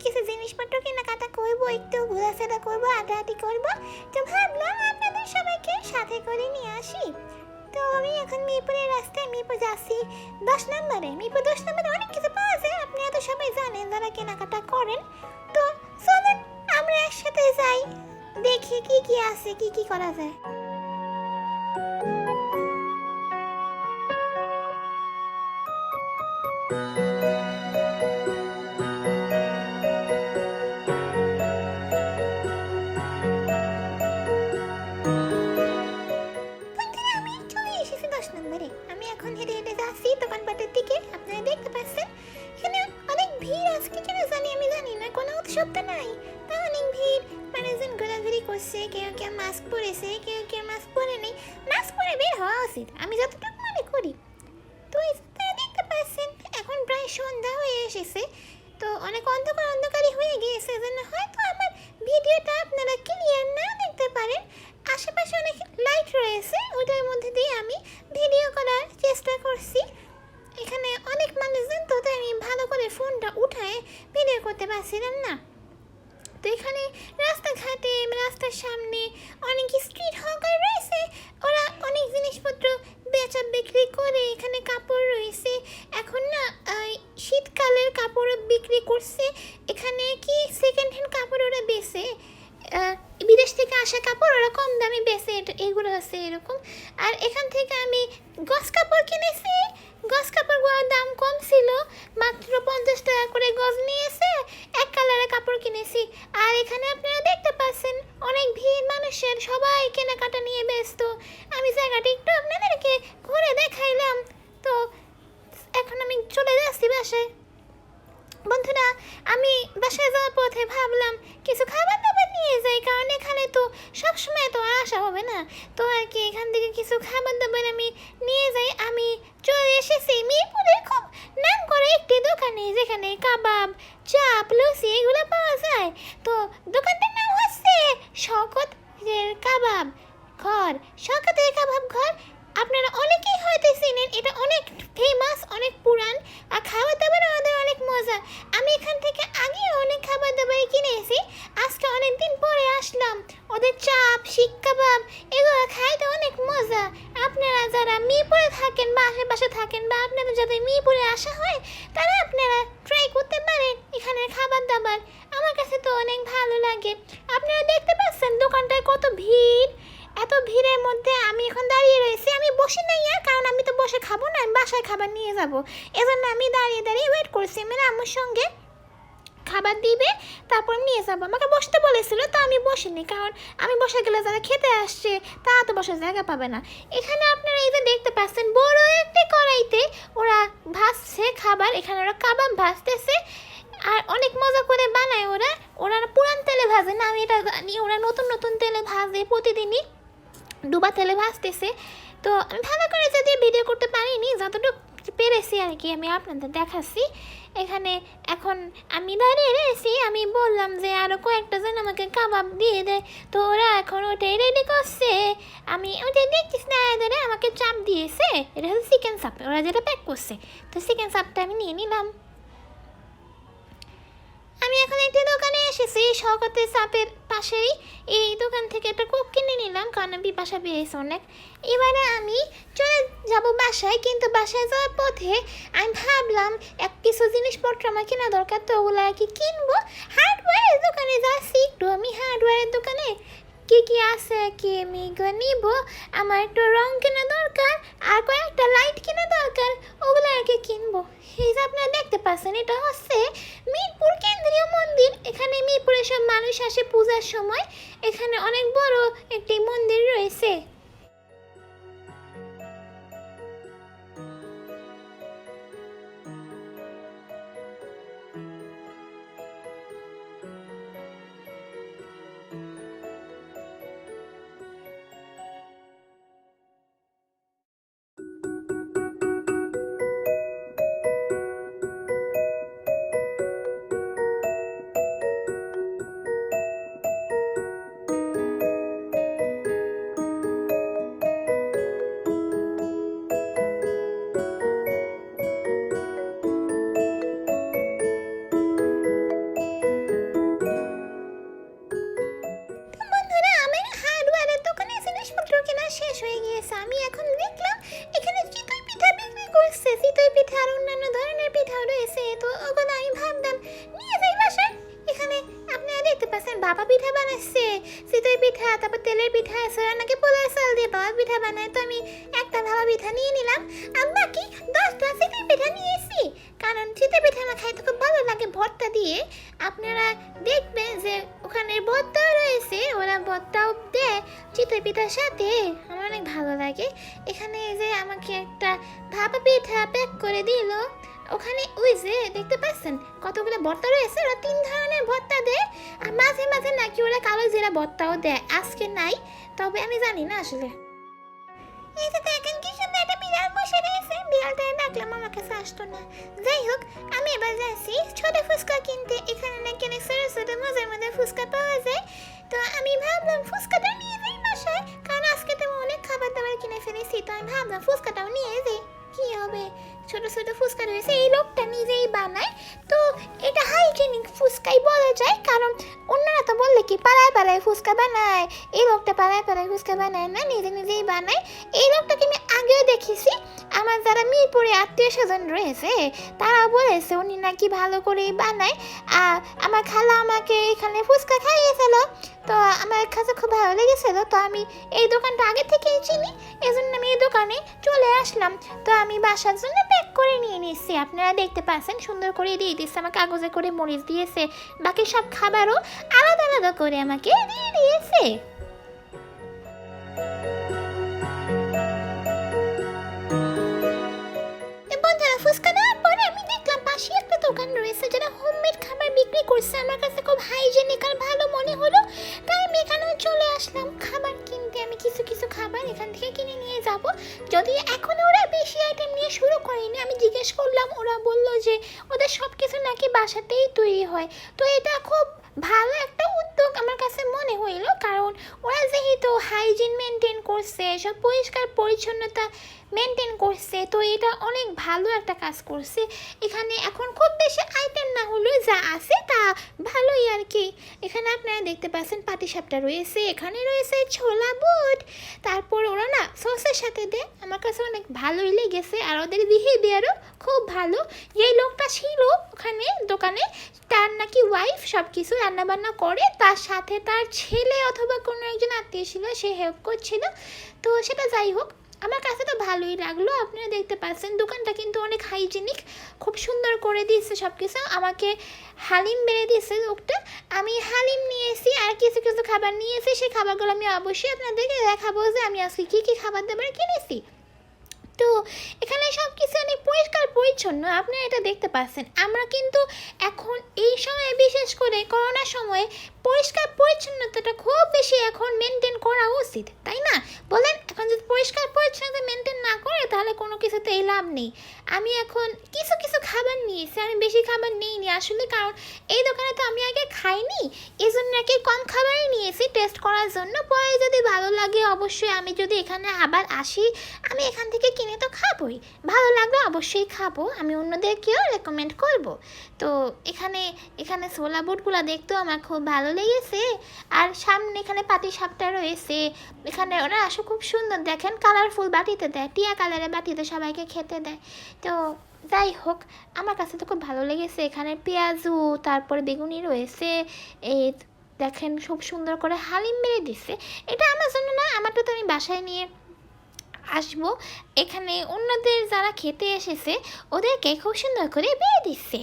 কিছু জিনিসপত্র কেনাকাটা করবো, একটু ঘোরাফেরা করবো, হাঁটাহাঁটি করবো। তো ভাবলাম আপনাদের সবাইকে সাথে করে নিয়ে আসি। তো আমি এখন মিরপুরের রাস্তায়, মিরপুর যাচ্ছি 10 নম্বরে। মিরপুর 10 নম্বরে অনেক কিছু পাওয়া যায়, আপনারা তো সবাই জানেন যারা কেনাকাটা করেন। তো চলুন আমরা একসাথে যাই, দেখি কি কি আছে, কি কি করা যায়। বন্ধুরা, আমি চলে এসেছি 10 নম্বরে। আমি এখন হেঁটে হেঁটে যাচ্ছি দোকানপাটের দিকে। আপনারা দেখতে পাচ্ছেন এখানে অনেক ভিড়। আজকে কেন জানি, আমি জানি না, কোনো উৎসব তো নাই, তা অনেক ভিড়। মানুষজন ঘোরাঘুরি করছে, কেউ কেউ মাস্ক পরেছে, কেউ কেউ মাস্ক পরে নেই। মাস্ক পরে বের হওয়া উচিত, আমি যতটুকু মনে করি। তো আপনারা দেখতে পাচ্ছেন এখন প্রায় সন্ধ্যা হয়ে এসেছে, তো অনেক অন্ধকার অন্ধকারই হয়ে গিয়েছে, জন্য হয়তো আমার ভিডিওটা আপনারা ক্লিয়ার না দেখতে পারেন। আশেপাশে অনেক লাইট রয়েছে, ওটার মধ্যে দিয়ে আমি ভিডিও করার চেষ্টা করছি। এখানে অনেক মানুষজন, তো তাই আমি ভালো করে ফোনটা উঠায় ভিডিও করতে পারছিলাম না। তো এখানে রাস্তাঘাটে, রাস্তার সামনে অনেক স্ট্রিট হকার রয়েছে, ওরা অনেক জিনিসপত্র বেচা বিক্রি করে। এখানে কাপড় রয়েছে, এখন না শীতকালের কাপড় বিক্রি করছে। এখানে কি সেকেন্ড হ্যান্ড কাপড় ওরা বেচে, বিদেশ থেকে আসা কাপড় ওরা কম দামে বেচে, এগুলো আছে এরকম। আর এখান থেকে আমি গজ কাপড় কিনেছি। গজ কাপড়গুলোর দাম কম ছিল, মাত্র 50 টাকা করে গজ নিয়েছে। এক কালারের কাপড় কিনেছি। আর এখানে আপনারা দেখতে পাচ্ছেন অনেক ভিড় মানুষের, সবাই কেনাকাটা নিয়ে ব্যস্ত। আমি জায়গাটা একটু আপনাদেরকে ঘুরে দেখাইলাম। তো এখন আমি চলে যাচ্ছি বাসায়। বন্ধুরা, আমি বাসায় যাওয়ার পথে ভাবলাম কিছু খাবার দাবার নিয়ে যাই, কারণ এখানে তো সবসময় তো আসা হবে না। তো আর কি এখান থেকে কিছু খাবার দাবার আমি নিয়ে যাই। আমি চলে এসেছি মিরপুরের খুব নাম করে একটি দোকানে, যেখানে কাবাব, চাপ, লুচি এগুলো পাওয়া যায়। তো দোকানটার নাম হচ্ছে শওকতের কাবাব ঘর। শওকতের কাবাব ঘর আপনারা অনেকেই হয়তো চিনেন, এটা অনেক ফেমাস, অনেক পুরান, আর খাবার দাবার আমাদের অনেক মজা। আমি এখান থেকে আগে অনেক খাবার দাবার কিনেছি, আজকে অনেক দিন পরে আসলাম। ওদের চাপ, শিক কাবাব এগুলো খাইতে অনেক মজা। আপনারা যারা মিরপুরে থাকেন বা আশেপাশে থাকেন, বা আপনাদের যাদের মিরপুরে আসা হয়, তারা আপনারা ট্রাই করতে পারেন এখানের খাবার দাবার। আমার কাছে তো অনেক ভালো লাগে। আপনারা দেখতে পাচ্ছেন দোকানটায় কত ভিড়। এত ভিড়ের মধ্যে আমি এখন দাঁড়িয়ে রয়েছি, আমি বসে নাই, কারণ আমি তো বসে খাবো না, আমি বাসায় খাবার নিয়ে যাব। এজন্য আমি দাঁড়িয়ে দাঁড়িয়ে ওয়েট করছি, মানে আমার সঙ্গে খাবার দিবে তারপর নিয়ে যাবো। আমাকে বসতে বলেছিল, তো আমি বসিনি, কারণ আমি বসে গেলে যারা খেতে আসছে তারা তো বসার জায়গা পাবে না। এখানে আপনারা এই যে দেখতে পাচ্ছেন বড় একটি কড়াইতে ওরা ভাজছে খাবার, এখানে ওরা কাবাব ভাজতেছে। আর অনেক মজা করে বানায় ওরা, ওরা পুরান তেলে ভাজে না, আমি এটা জানি, ওরা নতুন নতুন তেলে ভাজে, প্রতিদিনই ডুবা তেলে ভাজতেছে। তো আমি ভালো করে যদি ভিডিও করতে পারিনি, যতটুকু পেরেছি আর কি আমি আপনাদের দেখাচ্ছি। এখানে এখন আমি দাঁড়িয়ে রয়েছি, আমি বললাম যে আরও কয়েকটা জন আমাকে কাবাব দিয়ে দেয়, তো ওরা এখন ওটাই রেডি করছে। আমি ওটাই দেখতেছি না, ধরে আমাকে চাপ দিয়েছে, এটা হচ্ছে চিকেন চাপ, ওরা যেটা প্যাক করছে। তো চিকেন চাপটা আমি নিয়ে নিলাম। আমি এখন একটি দোকানে এসেছি, শওকতের চাপের পাশেই। এই দোকান থেকে একটা কোক কিনে নিলাম, কারণ পিপাসা পেয়েছে অনেক। এবারে আমি চলে যাব বাসায়, কিন্তু বাসায় যাওয়ার পথে আমি ভাবলাম কিছু জিনিসপত্র আমার কেনা দরকার, তো ওগুলো আর কি কিনবো। হার্ডওয়্যারের দোকানে যাচ্ছি একটু, আমি হার্ডওয়্যারের দোকানে কি কি আছে কি আমি নিব। আমার একটু রং কেনা দরকার, আর কয়েকটা লাইট কেনা দরকার, ওগুলো আর কি কিনবো। এই যে আপনারা দেখতে পাচ্ছেন, এটা হচ্ছে মিরপুর কেন্দ্রীয় মন্দির। এখানে মিরপুরের সব মানুষ আসে পূজার সময়। এখানে অনেক বড় একটি মন্দির রয়েছে। ভাপা পিঠা বানাচ্ছে, চিতই পিঠা, তারপর তেলের পিঠা আছে, নাকি পোলার চাল দিয়ে ভাপা পিঠা বানায়। তো আমি একটা ভাপা পিঠা নিয়ে নিলাম, আর বাকি 10টা চিতই পিঠা নিয়েছি, কারণ চিতই পিঠা আমার খাইতে খুব ভালো লাগে ভর্তা দিয়ে। আপনারা দেখবেন যে ওখানে ভর্তাও রয়েছে, ওরা ভর্তাও দেয় চিতই পিঠার সাথে, আমার অনেক ভালো লাগে। এখানে যে আমাকে একটা ভাপা পিঠা প্যাক করে দিল, ওখানে ওই যে দেখতে পাচ্ছেন কতগুলো ভর্তা রয়েছে, ওরা 3 ধরনের ভর্তা দেয়, আর মাঝে মাঝে নাকি ওরা কালো জিরা ভর্তাও দেয়। আজকে নাই, তবে আমি জানি না আসলে। এই যে দেখেন কি সুন্দর একটা বিড়াল বসে রয়েছে, বিড়ালটা ডাকলাম আমার কাছে আসতো না। যাই হোক, আমি এবার যাচ্ছি ছোট ফুচকা কিনতে, এখানে নাকি অনেক ছোট ছোট মজার মজার ফুচকা পাওয়া যায়। তো আমি ভাবলাম ফুচকাটা নিয়ে যাই বাসায়, কারণ আজকে তো অনেক খাবার দাবার কিনে ফেলেছি, তো আমি ভাবলাম ফুচকাটাও নিয়ে যাই, কি হবে। ছোট ছোট ফুচকা রয়েছে, এই লোকটা নিজেই বানায়, তো এটা হাইজেনিক ফুচকাই বলা যায়, কারণ অন্যরা তো বললে কি পাড়ায় পাড়ায় ফুচকা বানায়, এই লোকটা পাড়ায় পাড়ায় ফুচকা বানায় না, নিজে নিজেই বানায়। এই লোকটাকে আমি আগেও দেখেছি, আমার যারা মিরপুরে আত্মীয় স্বজন রয়েছে তারা বলেছে উনি নাকি ভালো করেই বানায়। আর আমার খালা আমাকে এখানে ফুচকা খাইয়েছিল, তো আমার কাছে খুব ভালো লেগেছিল, তো আমি এই দোকানটা আগে থেকেই চিনি, এজন্য আমি এই দোকানে চলে আসলাম। তো আমি বাসার জন্য প্যাক করে নিয়ে নিচ্ছি, আপনারা দেখতে পাচ্ছেন সুন্দর করে দিয়ে দিচ্ছে, আমার কাগজে করে মরিচ দিয়েছে, বাকি সব খাবারও আলাদা আলাদা করে আমাকে দিয়ে দিয়েছে। ফুচকা দেওয়ার পরে আমি দেখলাম পাশে একটা দোকান রয়েছে যারা হোমমেড খাবার বিক্রি করছে, আমার কাছে খুব হাইজেনিক আর ভালো মনে হলো, তাই আমি এখানেও চলে আসলাম খাবার কিনতে। আমি কিছু কিছু খাবার এখান থেকে কিনে নিয়ে যাব, যদি এখন ওরা বেশি আইটেম নিয়ে শুরু করেনি। আমি জিজ্ঞেস করলাম, ওরা বলল যে ওদের সব কিছু নাকি বাসাতেই তৈরি হয়, তো এটা খুব ভালো একটা উদ্যোগ আমার কাছে মনে হইল, কারণ ওরা যেহেতু হাইজিন মেনটেন করছে, সব পরিষ্কার পরিচ্ছন্নতা মেনটেন করছে, তো এটা অনেক ভালো একটা কাজ করছে। এখানে এখন খুব বেশি আইটেম না হলেও যা আছে তা ভালোই আর কি। এখানে আপনারা দেখতে পাচ্ছেন পাটিসাপটা রয়েছে, এখানে রয়েছে ছোলা বুট, তারপর ওরা না সসের সাথে দেয়, আমার কাছে অনেক ভালোই লেগেছে, আর ওদের বিহেভিয়ারও খুব ভালো। যেই লোকটা ছিল ওখানে দোকানে, তার নাকি ওয়াইফ সব কিছু রান্নাবান্না করে, তার সাথে তার ছেলে অথবা কোনো একজন আত্মীয় ছিল, সে হেল্প করছিল। তো সেটা যাই হোক, আমার কাছে তো ভালোই লাগলো। আপনারা দেখতে পাচ্ছেন দোকানটা কিন্তু অনেক হাইজেনিক, খুব সুন্দর করে দিয়েছে সব কিছু। আমাকে হালিম বেড়ে দিয়েছে লোকটা, আমি হালিম নিয়েছি আর কিছু কিছু খাবার নিয়েছি, সেই খাবারগুলো আমি অবশ্যই আপনাদেরকে দেখাবো যে আমি আজকে কী কী খাবার দাবার কিনেছি। তো এখানে সব কিছু অনেক পরিষ্কার পরিচ্ছন্ন, আপনারা এটা দেখতে পাচ্ছেন। আমরা কিন্তু এখন এই সময়ে, বিশেষ করে করোনার সময়ে, পরিষ্কার পরিচ্ছন্নতাটা খুব বেশি এখন মেনটেন করা উচিত, তাই না বলেন? এখন যদি পরিষ্কার পরিচ্ছন্নতা মেনটেন না করে তাহলে কোনো কিছুতেই লাভ নেই। আমি এখন কিছু কিছু খাবার নিয়েছি, আমি বেশি খাবার নিইনি আসলে, কারণ এই দোকানে তো আমি আগে খাইনি, এই জন্য নাকি কম খাবারই নিয়েছি টেস্ট করার জন্য। পরে যদি ভালো লাগে অবশ্যই, আমি যদি এখানে আবার আসি আমি এখান থেকে কিনে তো খাবোই, ভালো লাগলে অবশ্যই খাবো, আমি অন্যদেরকেও রেকমেন্ড করব। তো এখানে এখানে ছোলা বুটগুলো দেখতেও আমার খুব ভালো লেগেছে, আর সামনে এখানে পাটিসাপটা রয়েছে, এখানে ওরা আসলে খুব সুন্দর, দেখেন কালারফুল বাটিতে দেয়, টিয়া কালারের বাটিতে সবাইকে খেতে দেয়। তো যাই হোক, আমার কাছে তো খুব ভালো লেগেছে। এখানে পেঁয়াজু, তারপরে বেগুনি রয়েছে, এই দেখেন খুব সুন্দর করে হালিম মেরে দিচ্ছে। এটা আমার জন্য না, আমারটা তো আমি বাসায় নিয়ে আসবো। এখানে অন্যদের যারা খেতে এসেছে ওদেরকে খুব সুন্দর করে বেড়ে দিচ্ছে।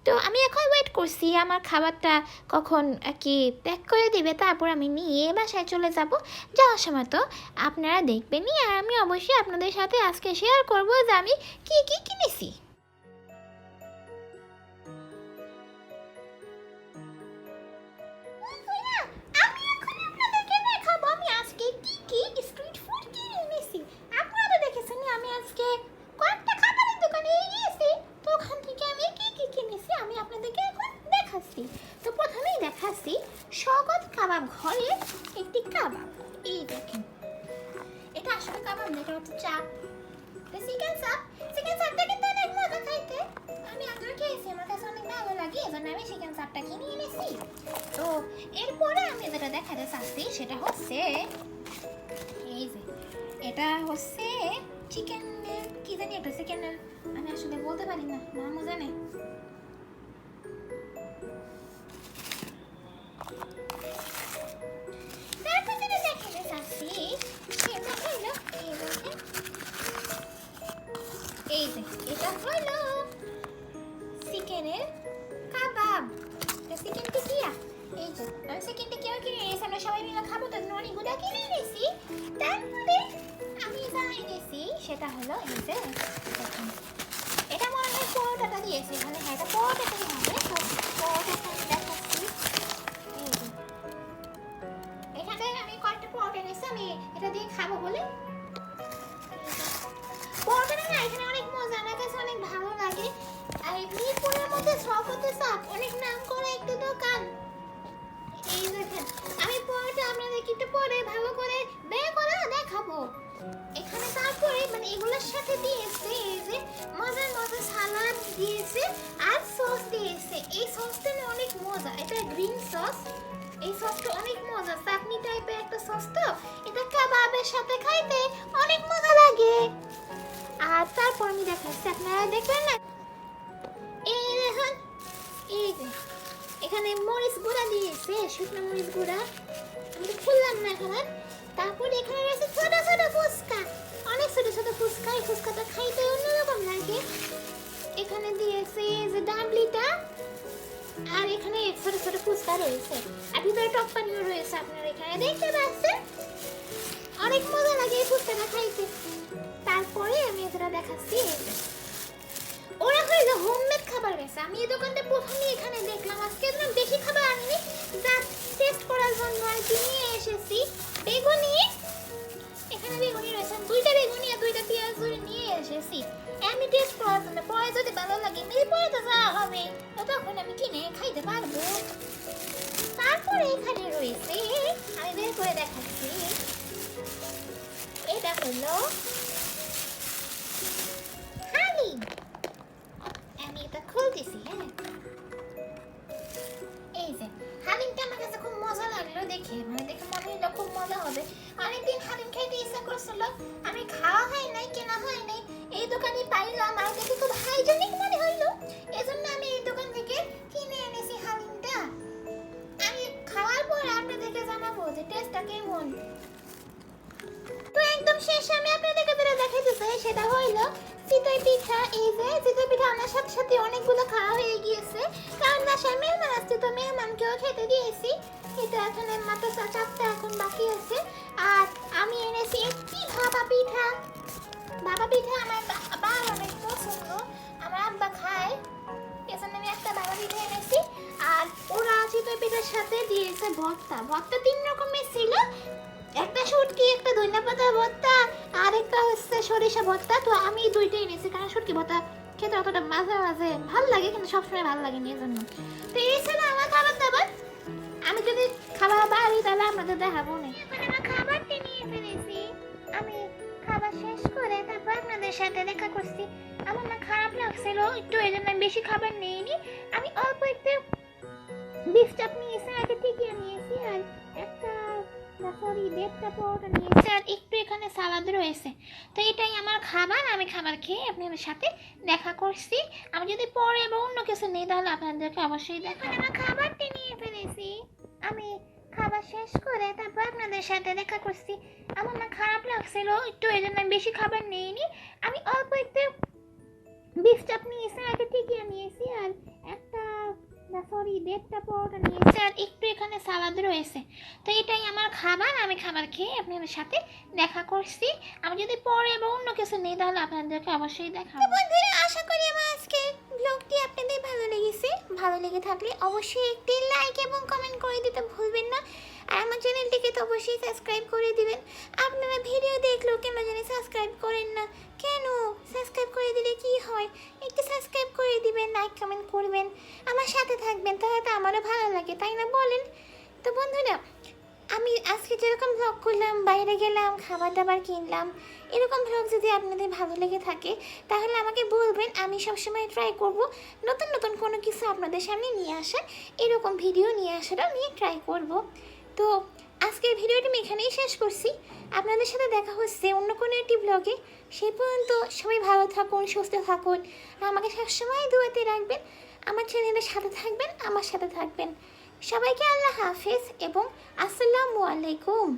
তো আমি এখন ওয়েট করছি আমার খাবারটা কখন আর কি প্যাক করে দিবে, তারপর আমি নিয়ে বাসায় চলে যাব। যাওয়ার সময় তো আপনারা দেখবেনই, আর আমি অবশ্যই আপনাদের সাথে আজকে শেয়ার করবো যে আমি কি কি কিনেছি। আমি এখন আপনাদেরকে দেখাবো আমি আজকে কি কি স্ট্রিট ফুড কিনে এনেছি। আপনারা দেখেছেন আমি আজকে কয়েকটা খাবারের দোকানে গিয়েছি, তো ওখান থেকে আমি কি কি কিনেছি আমি আপনাদেরকে এখন দেখাচ্ছি। তো প্রথমেই দেখাচ্ছি স্বাগত কাবাব ঘরের একটি কাবাব। এই দেখেন, এটা আসলে কাবাব না, এটা হচ্ছে চাপ, চিকেন চাপ। চিকেন চাপটা কিন্তু অনেক মজা খাইতে, আমি আগেও খেয়েছি, আমার কাছে অনেক ভালো লাগে, এজন্য আমি চিকেন চাপটা কিনে এনেছি। তো এরপরে আমি যেটা দেখাতে চাচ্ছি সেটা হচ্ছে এই যে, এটা হচ্ছে চিকেনের কি জানি একটা চিকেনের, আমি আসলে বলতে পারি না, মামু জানে। এটা হলো এই যে দেখুন, এটা মনে হয় পরোটাটা দিয়েছে এখানে। হ্যাঁ, এটা পরোটাটাই হবে। তো পরোটাটা আমি দেখাচ্ছি। এই যে এখানে আমি কয়েকটা পরোটা নিয়েছি, আমি এটা দিয়ে খাবো বলে। পরোটাটা না এখানে অনেক মজা, আমার কাছে অনেক ভালো লাগে। আর মিরপুরের মধ্যে শওকতের চপ অনেক নাম করা একটা দোকান। এই দেখেন, আমি পরোটা আপনাদেরকে একটু পরে ভালো করে বের করে দেখাবো। এখানে তারপরে মানে এগুলোর সাথে দিয়েছে এই যে মজার মজার সালাদ দিয়েছে আর সস দিয়েছে। এই সসটা না অনেক মজা, এটা গ্রিন সস। এই সসটা অনেক মজা, চাটনি টাইপের একটা সস। তো এটা কাবাবের সাথে খাইতে অনেক মজা লাগে। আর তারপর আমি দেখাচ্ছি, আপনারা দেখবেন না, এই দেখুন, এই যে এখানে মরিচ গুঁড়া দিয়েছে, শুকনো মরিচ গুঁড়া। আমি তো খুললাম না এখন। তারপর এখানে রয়েছে ছোট ছোট ফুচকা, অনেক ছোট ছোট ফুচকা। এই ফুচকাটা খাইতে অন্যরকম লাগে। এখানে দিয়েছে যে ডাবলিটা, আর এখানে ছোট ছোট ফুচকা রয়েছে, আর ভিতরে টক পানিও রয়েছে। আপনারা এখানে দেখতে পাচ্ছেন, অনেক মজা লাগে এই ফুচকাটা খাইতে। তারপরে আমি এটা দেখাচ্ছি, ওরা হইলো হোমমেড খাবার বেছে। আমি এই দোকানটা প্রথমে এখানে দেখলাম, আজকে একদম বেশি খাবার আনিনি, জাস্ট টেস্ট করার জন্য আর কি নিয়ে এসেছি। বেগুনি, এখানে বেগুনি রয়েছে, দুইটা বেগুনি আর দুইটা পেঁয়াজ ধরে নিয়ে এসেছি আমি টেস্ট করার জন্য। পরে যদি ভালো লাগে পরে তো যাওয়া হবে, তো তখন আমি কিনে খাইতে পারবো। তারপরে এখানে রয়েছে, আমি বের করে দেখাচ্ছি, এটা হলো হালিম। আমি এটা খুলতেছি। হ্যাঁ, এই যে হালিমটা আমার কাছে খুব মজা লাগলো দেখে, মানে দেখে মনে হলো খুব মজা হবে। অনেকদিন হালিম খাইতে ইচ্ছা করছিল, আমি খাওয়া হয় নাই, কেনা হয় নাই, এই দোকানে পাইলাম আর দেখে খুব হাইজেনিক মনে হইলো, এজন্য আমি এই দোকান থেকে কিনে এনেছি হালিমটা। আমি খাওয়ার পর আপনাদেরকে জানাবো যে টেস্টটা কেমন। তো একদম শেষে আমি আপনাদেরকে যেটা দেখাতে চাই সেটা হইলো চিতই পিঠা। এই যে চিতই পিঠা আমার সাথে সাথে অনেকগুলো খাওয়া হয়ে গিয়েছে, কারণ বাসায় মেহমান আসছে, তো মেহমানকেও খেতে দিয়েছি। এটা এখানে মাত্র 4টা এখন বাকি আছে। আর আমি এনেছি একটি ভাপা পিঠা। ভাপা পিঠা আমার বাবার অনেক পছন্দ, আমার আব্বা খায়, এজন্য আমি একটা ভাপা পিঠা এনেছি। আর ওরা চিতই পিঠার সাথে দিয়েছে ভর্তা। ভর্তা 3 রকমের ছিল, একটা শুটকি, একটা ধনিয়া পাতা ভর্তা, আর একটা হচ্ছে সরিষা ভর্তা। তো আমি দুইটাই এনেছি, কারণ শুটকি ভর্তা খেতে অতটা মাঝে মাঝে ভালো লাগে, কিন্তু সবসময় ভালো লাগে না, এজন্য। তো এই ছিল আমার খাবার দাবার। আমি যদি খাবার বাড়ি তাহলে আপনাদের দেখাবো না। এখন আমার খাবারটি নিয়ে ফেলেছি, আমি খাবার শেষ করে তারপর আপনাদের সাথে দেখা করছি। আমার না খারাপ লাগছিল একটু, এই জন্য আমি বেশি খাবার নিইনি। আমি অল্প একটু বিফ চাপ নিয়েছি, আগে টিকিয়ে নিয়েছি, আর একটা দেড়টা পরোটা নিয়েছি, আর একটু এখানে সালাদ রয়েছে। তো এটাই আমার খাবার। আমি খাবার খেয়ে আপনাদের সাথে দেখা করছি। আমি যদি পরে বা অন্য কিছু নেই তাহলে আপনাদেরকে অবশ্যই দেখাবো। আমার খাবারটি নিয়ে ফেলেছি, আমি খাবার শেষ করে তারপর আপনাদের সাথে দেখা করছি। আমার না খারাপ লাগছিল একটু, এই জন্য আমি বেশি খাবার নিইনি। আমি অল্প একটু বিফ চাপ নিয়েছি, আগে টিকিয়ে নিয়েছি, আর একটা দেড়টা পরোটা নিয়েছি, আর একটু এখানে সালাদ রয়েছে। তো এটাই আমার খাবার। আমি খাবার খেয়ে আপনাদের সাথে দেখা করছি। আমি যদি পরে বা অন্য কিছু নেই তাহলে আপনাদেরকে অবশ্যই দেখাবো। বন্ধুরা, আশা করি আমার আজকে ব্লগটি আপনাদের ভালো লেগেছে। ভালো লেগে থাকলে অবশ্যই একটি লাইক এবং কমেন্ট করে দিতে ভুলবেন না। আর আমার চ্যানেলটিকে তো অবশ্যই সাবস্ক্রাইব করে দিবেন। আপনারা ভিডিও দেখলেও কেন জানি সাবস্ক্রাইব করেন না, কেন? সাবস্ক্রাইব করে দিলে কি হয়? একটু সাবস্ক্রাইব করে দিবেন, লাইক কমেন্ট করবেন, আমার সাথে থাকবেন, তাহলে তো আমারও ভালো লাগে, তাই না বলেন? তো বন্ধুরা, আমি আজকে যেরকম ভ্লগ করলাম, বাইরে গেলাম, খাবার দাবার কিনলাম, এরকম ভ্লগ যদি আপনাদের ভালো লেগে থাকে তাহলে আমাকে বলবেন। আমি সবসময় ট্রাই করব নতুন নতুন কোনো কিছু আপনাদের সামনে নিয়ে আসার, এরকম ভিডিও নিয়ে আসারও নিয়ে ট্রাই করব। তো আজকের ভিডিওটি আমি এখানেই শেষ করছি। আপনাদের সাথে দেখা হচ্ছে অন্য কোনো একটি ব্লগে। সেই পর্যন্ত সবাই ভালো থাকুন, সুস্থ থাকুন, আমাকে সবসময় দোয়াতে রাখবেন, আমার চ্যানেলের সাথে থাকবেন, আমার সাথে থাকবেন। সবাইকে আল্লাহ হাফেজ এবং আসসালামু আলাইকুম।